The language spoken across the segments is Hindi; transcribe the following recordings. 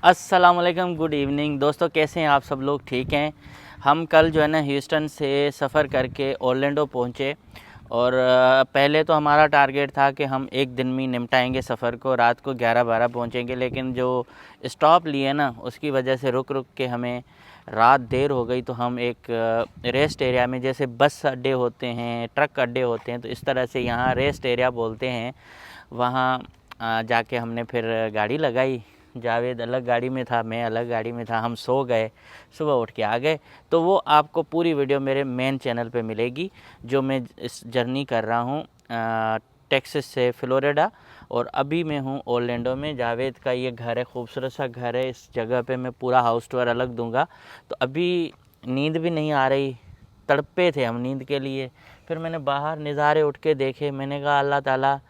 अस्सलाम वालेकुम, गुड इवनिंग दोस्तों। कैसे हैं आप सब लोग? ठीक हैं। हम कल जो है ना ह्यूस्टन से सफ़र करके ओरलैंडो पहुँचे और पहले तो हमारा टारगेट था कि हम एक दिन में निपटाएंगे सफ़र को, रात को 11-12 पहुँचेंगे। लेकिन जो स्टॉप लिए ना उसकी वजह से रुक रुक के हमें रात देर हो गई। तो हम एक रेस्ट एरिया में, जैसे बस अड्डे होते हैं, ट्रक अड्डे होते हैं, तो इस तरह से यहाँ रेस्ट एरिया बोलते हैं, वहाँ जाके हमने फिर गाड़ी लगाई। जावेद अलग गाड़ी में था, मैं अलग गाड़ी में था। हम सो गए, सुबह उठ के आ गए। तो वो आपको पूरी वीडियो मेरे मेन चैनल पे मिलेगी, जो मैं इस जर्नी कर रहा हूँ टेक्सास से फ्लोरिडा। और अभी मैं हूँ ओरलैंडो में। जावेद का ये घर है, खूबसूरत सा घर है। इस जगह पे मैं पूरा हाउस टूर अलग दूंगा। तो अभी नींद भी नहीं आ रही, तड़पे थे हम नींद के लिए। फिर मैंने बाहर नज़ारे उठ के देखे। मैंने कहा अल्लाह ताला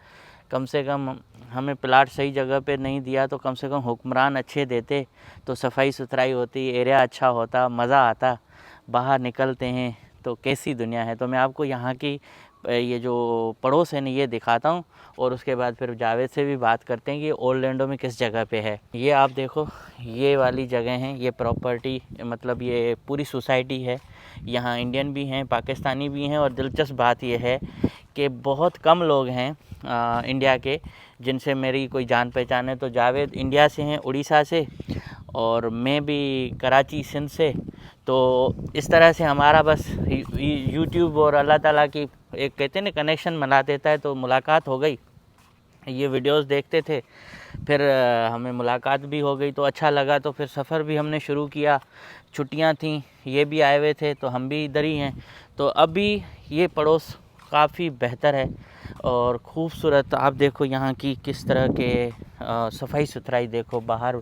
कम से कम हमें प्लाट सही जगह पे नहीं दिया तो कम से कम हुक्मरान अच्छे देते, तो सफाई सुथराई होती, एरिया अच्छा होता, मज़ा आता। बाहर निकलते हैं तो कैसी दुनिया है। तो मैं आपको यहाँ की ये जो पड़ोस है ना ये दिखाता हूँ, और उसके बाद फिर जावेद से भी बात करते हैं कि ओरलैंडो में किस जगह पे है। ये आप देखो, ये वाली जगह है, ये प्रॉपर्टी, मतलब ये पूरी सोसाइटी है। यहाँ इंडियन भी हैं, पाकिस्तानी भी हैं। और दिलचस्प बात यह है कि बहुत कम लोग हैं इंडिया के जिनसे मेरी कोई जान पहचान है। तो जावेद इंडिया से हैं, उड़ीसा से, और मैं भी कराची सिंध से। तो इस तरह से हमारा बस यूट्यूब और अल्लाह ताला की एक कहते हैं ना कनेक्शन बना देता है, तो मुलाकात हो गई। ये वीडियोस देखते थे, फिर हमें मुलाकात भी हो गई, तो अच्छा लगा। तो फिर सफ़र भी हमने शुरू किया। छुट्टियां थी, ये भी आए हुए थे, तो हम भी इधर ही हैं। तो अभी ये पड़ोस काफ़ी बेहतर है और ख़ूबसूरत। आप देखो यहाँ की किस तरह के सफाई सुथराई देखो, बाहर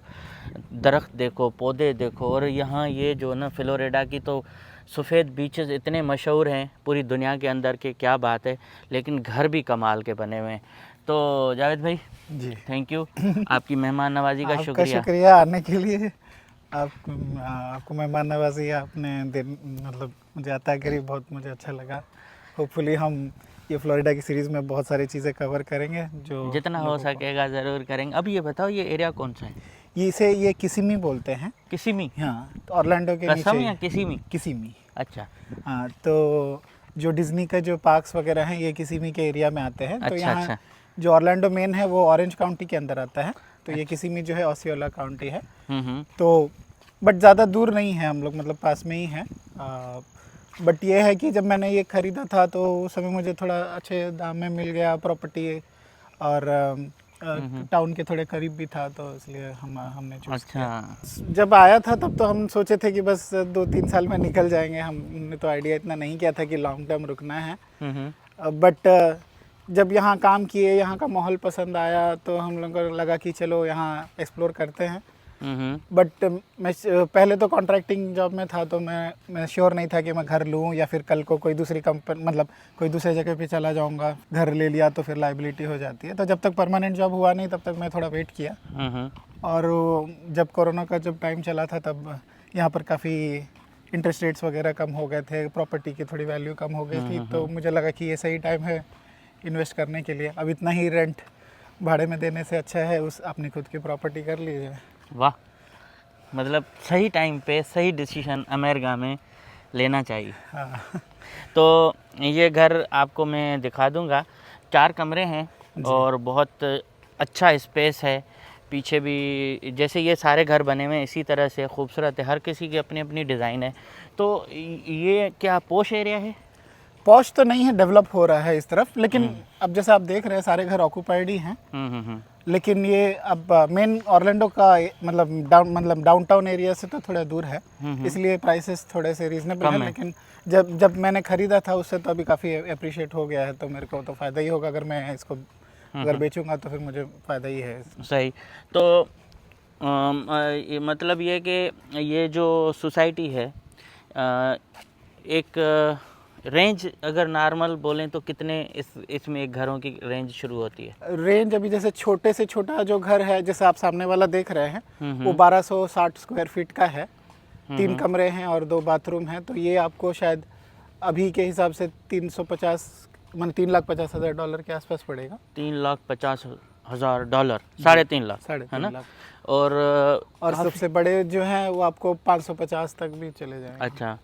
दरख्त देखो, पौधे देखो। और यहाँ ये जो ना फ्लोरिडा की तो सफ़ेद बीचेस इतने मशहूर हैं पूरी दुनिया के अंदर के, क्या बात है। लेकिन घर भी कमाल के बने हुए हैं। तो जावेद भाई जी थैंक यू, आपकी मेहमान नवाजी का आपका शुक्रिया। शुक्रिया आने के लिए। आपको मेहमान नवाजी आपने दिन मतलब मुझे अता करी, बहुत मुझे अच्छा लगा। होपफुली हम ये फ्लोरिडा की सीरीज़ में बहुत सारी चीज़ें कवर करेंगे जो जितना हो लोगों को। सकेगा ज़रूर करेंगे। अब ये बताओ, ये एरिया कौन सा है? ये किसिमी बोलते हैं। किसिमी? हाँ, तो ऑरलैंडो के नीचे कसम ही या किसिमी? किसिमी। अच्छा हाँ, तो जो डिज्नी का जो पार्क्स वगैरह हैं ये किसिमी के एरिया में आते हैं। तो अच्छा यहाँ अच्छा। जो ऑरलैंडो मेन है वो ऑरेंज काउंटी के अंदर आता है। तो ये अच्छा। किसिमी जो है ओसियोला काउंटी है। हम्म। तो बट ज़्यादा दूर नहीं है, हम लोग मतलब पास में ही हैं। बट ये है कि जब मैंने ये ख़रीदा था तो उस समय मुझे थोड़ा अच्छे दाम में मिल गया प्रॉपर्टी, और टाउन के थोड़े करीब भी था, तो इसलिए हमने चूज़ अच्छा। किया। जब आया था तब तो हम सोचे थे कि बस 2-3 साल में निकल जाएंगे। हमने तो आइडिया इतना नहीं किया था कि लॉन्ग टर्म रुकना है। बट जब यहाँ काम किए, यहाँ का माहौल पसंद आया, तो हम लोगों को लगा कि चलो यहाँ एक्सप्लोर करते हैं। बट मैं पहले तो कॉन्ट्रैक्टिंग जॉब में था, तो मैं श्योर नहीं था कि मैं घर लूँ या फिर कल को कोई दूसरी कंपनी, मतलब कोई दूसरे जगह पे चला जाऊँगा। घर ले लिया तो फिर लाइबिलिटी हो जाती है। तो जब तक परमानेंट जॉब हुआ नहीं तब तक मैं थोड़ा वेट किया। और जब कोरोना का जब टाइम चला था तब यहाँ पर काफ़ी इंटरेस्ट रेट्स वगैरह कम हो गए थे, प्रॉपर्टी की थोड़ी वैल्यू कम हो गई थी। तो मुझे लगा कि ये सही टाइम है इन्वेस्ट करने के लिए। अब इतना ही रेंट भाड़े में देने से अच्छा है उस अपनी खुद की प्रॉपर्टी कर लीजिए। वाह, मतलब सही टाइम पे सही डिसीजन अमेरिका में लेना चाहिए। हाँ तो ये घर आपको मैं दिखा दूंगा। 4 कमरे हैं और बहुत अच्छा स्पेस है। पीछे भी जैसे ये सारे घर बने हुए हैं इसी तरह से खूबसूरत है, हर किसी की अपनी अपनी डिज़ाइन है। तो ये क्या पॉश एरिया है? पॉश तो नहीं है, डेवलप हो रहा है इस तरफ। लेकिन अब जैसे आप देख रहे हैं सारे घर ऑक्यूपाइड ही हैं। लेकिन ये अब मेन ऑरलैंडो का मतलब डाउनटाउन एरिया से तो थोड़ा दूर है, इसलिए प्राइसेस थोड़े से रीजनेबल हैं। लेकिन जब मैंने ख़रीदा था उससे तो अभी काफ़ी अप्रिशिएट हो गया है। तो मेरे को तो फ़ायदा ही होगा अगर मैं इसको अगर बेचूंगा, तो फिर मुझे फ़ायदा ही है। सही। तो मतलब ये कि ये जो सोसाइटी है, एक रेंज अगर नॉर्मल बोलें तो कितने इसमें एक घरों की रेंज शुरू होती है? रेंज अभी जैसे छोटे से छोटा जो घर है, जैसे आप सामने वाला देख रहे हैं, वो 1260 स्क्वायर फीट का है। 3 कमरे हैं और 2 बाथरूम हैं। तो ये आपको शायद अभी के हिसाब से 350 मतलब $3,50,000 के आसपास पड़ेगा। 3,50,000 $3,000 3.5 लाख, 3.5 है ना? लाख। और सबसे बड़े जो हैं वो आपको 550 तक भी चले जाएंगे। अच्छा,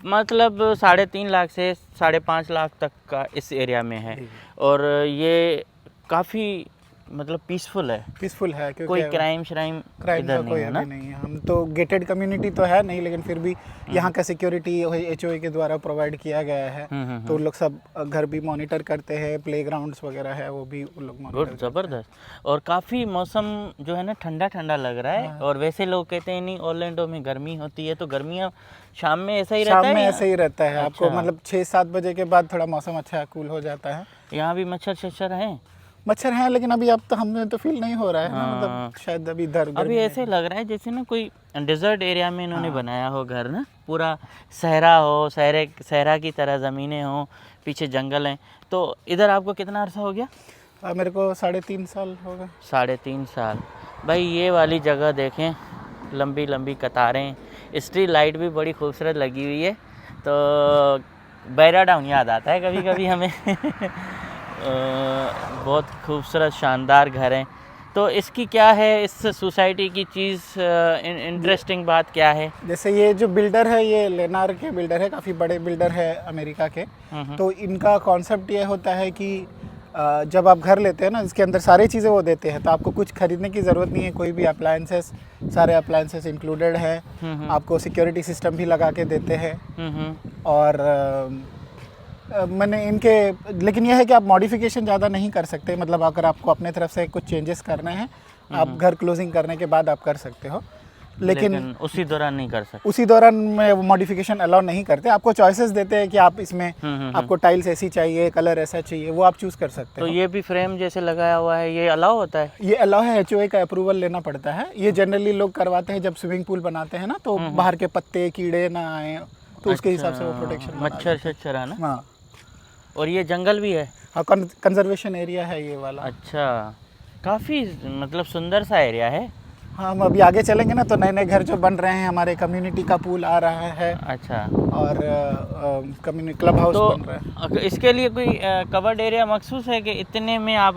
मतलब 3.5 लाख से 5.5 लाख तक का इस एरिया में है। जी। और ये काफ़ी मतलब पीसफुल है, पीसफुल है कोई क्योंकि क्राइम क्राइम इधर का नहीं कोई है ना? अभी नहीं है। हम तो गेटेड कम्युनिटी तो है नहीं, लेकिन फिर भी यहाँ का सिक्योरिटी HOA के द्वारा प्रोवाइड किया गया है। तो उन लोग सब घर भी मॉनिटर करते हैं, प्लेग्राउंड्स वगैरह है वो भी उन लोग मॉनिटर गुड, ज़बरदस्त। और काफ़ी मौसम जो है ना ठंडा ठंडा लग रहा है। और वैसे लोग कहते हैं नहीं ऑरलैंडो में गर्मी होती है, तो गर्मियाँ शाम में ऐसा ही रहता शाम है में या? ऐसे ही रहता है। आपको अच्छा। मतलब 6-7 बजे के बाद थोड़ा मौसम अच्छा कूल हो जाता है। यहाँ भी मच्छर हैं? मच्छर हैं, लेकिन अभी अब तो हमें तो फील नहीं हो रहा है ना, हाँ। मतलब शायद अभी इधर अभी गर्मी ऐसे लग रहा है जैसे ना कोई डेजर्ट एरिया में इन्होंने हाँ। बनाया हो घर ना, पूरा सहरा हो, सहरा की तरह ज़मीनें हो, पीछे जंगल हैं। तो इधर आपको कितना अरसा हो गया? मेरे को 3.5 साल हो गए। 3.5 साल। भाई ये वाली जगह देखें, लंबी लंबी कतारें, स्ट्रीट लाइट भी बड़ी खूबसूरत लगी हुई है। तो बैरा डाउन याद आता है कभी कभी हमें। बहुत खूबसूरत शानदार घर हैं। तो इसकी क्या है, इस सोसाइटी की चीज़ इंटरेस्टिंग बात क्या है? जैसे ये जो बिल्डर है, ये लेनार के बिल्डर है, काफ़ी बड़े बिल्डर है अमेरिका के। तो इनका कॉन्सेप्ट ये होता है कि जब आप घर लेते हैं ना, इसके अंदर सारी चीज़ें वो देते हैं, तो आपको कुछ खरीदने की ज़रूरत नहीं है। कोई भी अप्लायंसेस, सारे अप्लायंसेस इंक्लूडेड है। आपको सिक्योरिटी सिस्टम भी लगा के देते हैं। और मैंने इनके, लेकिन यह है कि आप मॉडिफिकेशन ज़्यादा नहीं कर सकते। मतलब अगर आपको अपने तरफ से कुछ चेंजेस करने हैं, आप घर क्लोजिंग करने के बाद आप कर सकते हो, लेकिन उसी दौरान नहीं कर सकते। उसी दौरान में वो मॉडिफिकेशन अलाउ नहीं करते। आपको चॉइसेस देते हैं कि आप इसमें आपको टाइल्स ऐसी चाहिए, कलर ऐसा चाहिए, वो आप चूज़ कर सकते तो हो। ये भी फ्रेम जैसे लगाया हुआ है, ये अलाउ होता है? ये अलाउ है, HOA का अप्रूवल लेना पड़ता है। ये जनरली लोग करवाते हैं जब स्विमिंग पूल बनाते हैं ना, तो बाहर के पत्ते कीड़े ना आए, तो उसके हिसाब से वो प्रोटेक्शन मच्छर शच्छर है ना? हाँ। और ये जंगल भी है? हाँ, कंजर्वेशन एरिया है ये वाला। अच्छा, काफ़ी मतलब सुंदर सा एरिया है। हाँ, हम अभी आगे चलेंगे ना, तो नए नए घर जो बन रहे हैं, हमारे कम्युनिटी का पूल आ रहा है। अच्छा। और कम्युनिटी क्लब हाउस तो बन रहा है। इसके लिए कोई कवर्ड एरिया मखसूस है कि इतने में आप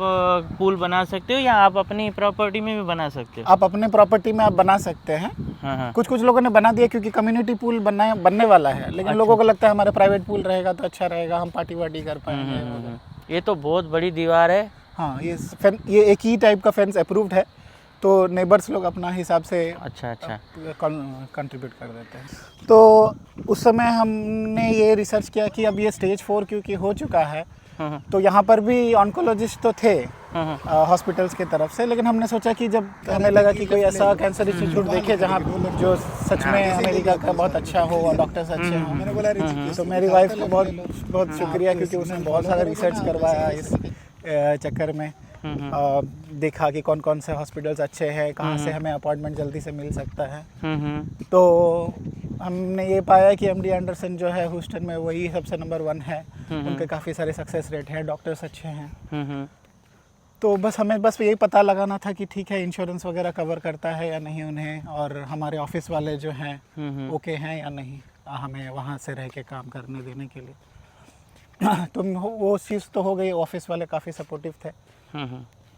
पूल बना सकते हो, या आप अपनी प्रॉपर्टी में भी बना सकते हो? आप अपने प्रॉपर्टी में आप बना सकते हैं। हाँ। कुछ लोगों ने बना दिया क्योंकि कम्युनिटी पूल बनने वाला है, लेकिन लोगों को लगता है हमारा प्राइवेट पूल रहेगा तो अच्छा रहेगा, हम पार्टी वार्टी कर पाएंगे। ये तो बहुत बड़ी दीवार है। हाँ, ये एक ही टाइप का फेंस अप्रूव्ड है, तो नेबर्स लोग अपना हिसाब से अच्छा कंट्रीब्यूट कर देते हैं। तो उस समय हमने ये रिसर्च किया कि अब ये स्टेज 4 क्योंकि हो चुका है, तो यहाँ पर भी ऑन्कोलॉजिस्ट तो थे हॉस्पिटल्स के तरफ से, लेकिन हमने सोचा कि जब हमें लगा कि कोई ऐसा कैंसर इंस्टीट्यूट देखे जहाँ जो सच में अमेरिका का बहुत अच्छा हो और डॉक्टर्स अच्छे हों। तो मेरी वाइफ को बहुत बहुत शुक्रिया, क्योंकि उसने बहुत सारा रिसर्च करवाया इस चक्कर में। देखा कि कौन कौन से हॉस्पिटल्स अच्छे हैं, कहाँ से हमें अपॉइंटमेंट जल्दी से मिल सकता है। तो हमने ये पाया कि MD एंडरसन जो है ह्यूस्टन में, वही सबसे नंबर 1 है। उनके काफ़ी सारे सक्सेस रेट हैं, डॉक्टर्स अच्छे हैं। तो बस हमें यही पता लगाना था कि ठीक है, इंश्योरेंस वगैरह कवर करता है या नहीं उन्हें, और हमारे ऑफिस वाले जो हैं ओके हैं या नहीं हमें वहाँ से रह के काम करने देने के लिए। तो वो चीज़ तो हो गई, ऑफिस वाले काफ़ी सपोर्टिव थे।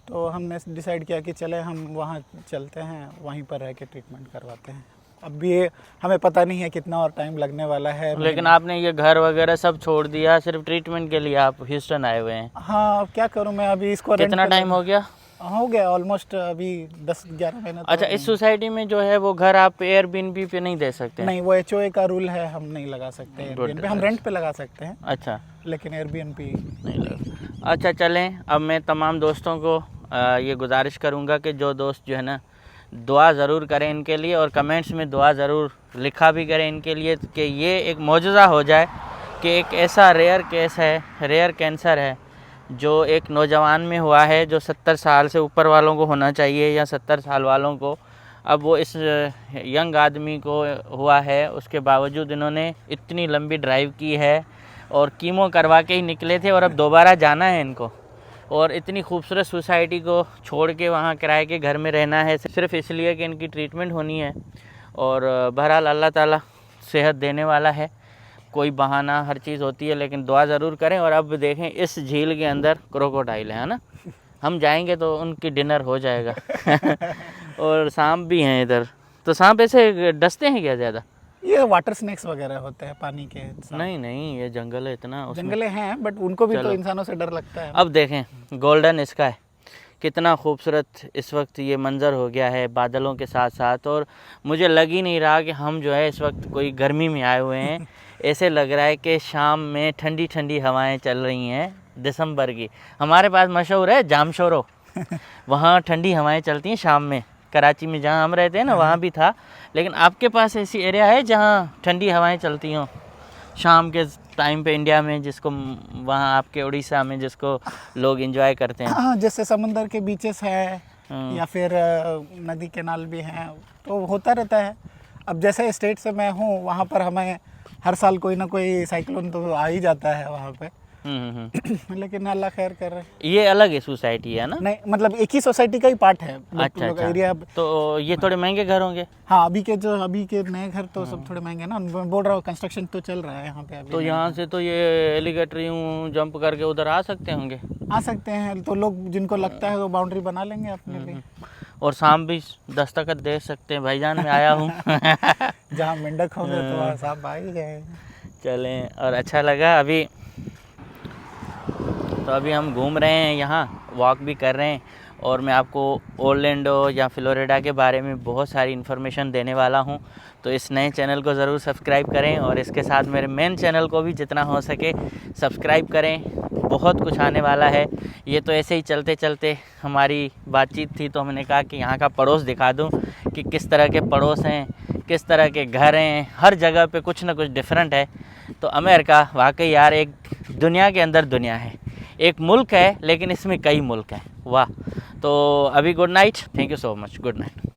तो हमने डिसाइड किया कि चले हम वहाँ चलते हैं, वहीं पर रह के ट्रीटमेंट करवाते हैं। अब ये हमें पता नहीं है कितना और टाइम लगने वाला है। लेकिन आपने ये घर वगैरह सब छोड़ दिया सिर्फ ट्रीटमेंट के लिए, आप ह्यूस्टन आए हुए हैं? हाँ, क्या करूँ मैं अभी इसको। कितना टाइम हो गया? हो गया ऑलमोस्ट अभी 10-11 महीने। अच्छा, इस सोसाइटी में जो है वो घर आप एयरबीएनबी पे नहीं दे सकते? नहीं, वो HOA का रूल है, हम नहीं लगा सकते एयरबीएनबी। हम रेंट पे लगा सकते हैं। अच्छा, लेकिन एयरबीएनबी नहीं लगा। अच्छा, चलें, अब मैं तमाम दोस्तों को ये गुजारिश करूँगा कि जो दोस्त जो है ना, दुआ ज़रूर करें इनके लिए, और कमेंट्स में दुआ ज़रूर लिखा भी करें इनके लिए कि ये एक मौजज़ा हो जाए कि एक ऐसा रेयर केस है, रेयर कैंसर है जो एक नौजवान में हुआ है, जो 70 साल से ऊपर वालों को होना चाहिए या 70 साल वालों को, अब वो इस यंग आदमी को हुआ है। उसके बावजूद इन्होंने इतनी लंबी ड्राइव की है और कीमो करवा के ही निकले थे, और अब दोबारा जाना है इनको, और इतनी खूबसूरत सोसाइटी को छोड़ के वहाँ किराए के घर में रहना है सिर्फ इसलिए कि इनकी ट्रीटमेंट होनी है। और बहरहाल अल्लाह ताला सेहत देने वाला है, कोई बहाना, हर चीज़ होती है, लेकिन दुआ ज़रूर करें। और अब देखें, इस झील के अंदर क्रोकोडाइल है ना, हम जाएंगे तो उनकी डिनर हो जाएगा। और सांप भी हैं इधर, तो सांप ऐसे डसते हैं क्या ज़्यादा? ये वाटर स्नेक्स वगैरह होते हैं पानी के सांप। नहीं नहीं, ये जंगल है इतना, उसमें जंगले हैं बट उनको भी तो चलो। इंसानों से डर लगता है। अब देखें गोल्डन स्काई, कितना खूबसूरत इस वक्त ये मंज़र हो गया है बादलों के साथ साथ। और मुझे लग ही नहीं रहा कि हम जो है इस वक्त कोई गर्मी में आए हुए हैं। ऐसे लग रहा है कि शाम में ठंडी ठंडी हवाएं चल रही हैं दिसंबर की। हमारे पास मशहूर है जामशोरो, वहाँ ठंडी हवाएं चलती हैं शाम में। कराची में जहाँ हम रहते हैं ना वहाँ भी था, लेकिन आपके पास ऐसी एरिया है जहाँ ठंडी हवाएं चलती हों शाम के टाइम पे इंडिया में, जिसको वहाँ आपके उड़ीसा में जिसको लोग एंजॉय करते हैं? हाँ, जैसे समंदर के बीचेस है या फिर नदी केनाल भी हैं, तो होता रहता है। अब जैसे स्टेट से मैं हूँ, वहाँ पर हमें हर साल कोई ना कोई साइक्लोन तो आ ही जाता है वहाँ पे। लेकिन अल्लाह खैर कर रहे हैं। ये अलग है सोसाइटी है ना? नहीं, मतलब एक ही सोसाइटी का ही पार्ट है। अच्छा अच्छा। एरिया। तो ये थोड़े महंगे घर होंगे? हाँ, अभी के नए घर तो सब थोड़े महंगे ना। मैं बोल रहा हूँ कंस्ट्रक्शन तो चल रहा है यहाँ पे अभी। तो यहाँ से तो ये एलिगेटर यूँ जंप करके उधर आ सकते होंगे? आ सकते हैं, तो लोग जिनको लगता है वो बाउंड्री बना लेंगे अपने लिए। और सांप भी दस्तखत दे सकते हैं, भाईजान मैं आया हूँ। जहाँ मेंढक होंगे तो वहाँ सांप आ ही गए। चलें, और अच्छा लगा। अभी हम घूम रहे हैं यहाँ, वॉक भी कर रहे हैं, और मैं आपको ओरलैंडो या फ्लोरिडा के बारे में बहुत सारी इन्फॉर्मेशन देने वाला हूँ। तो इस नए चैनल को ज़रूर सब्सक्राइब करें, और इसके साथ मेरे मेन चैनल को भी जितना हो सके सब्सक्राइब करें। बहुत कुछ आने वाला है। ये तो ऐसे ही चलते चलते हमारी बातचीत थी, तो हमने कहा कि यहाँ का पड़ोस दिखा दूँ कि किस तरह के पड़ोस हैं, किस तरह के घर हैं। हर जगह पे कुछ ना कुछ डिफरेंट है। तो अमेरिका वाकई यार एक दुनिया के अंदर दुनिया है। एक मुल्क है लेकिन इसमें कई मुल्क हैं। वाह। तो अभी good night, thank you so much, good night.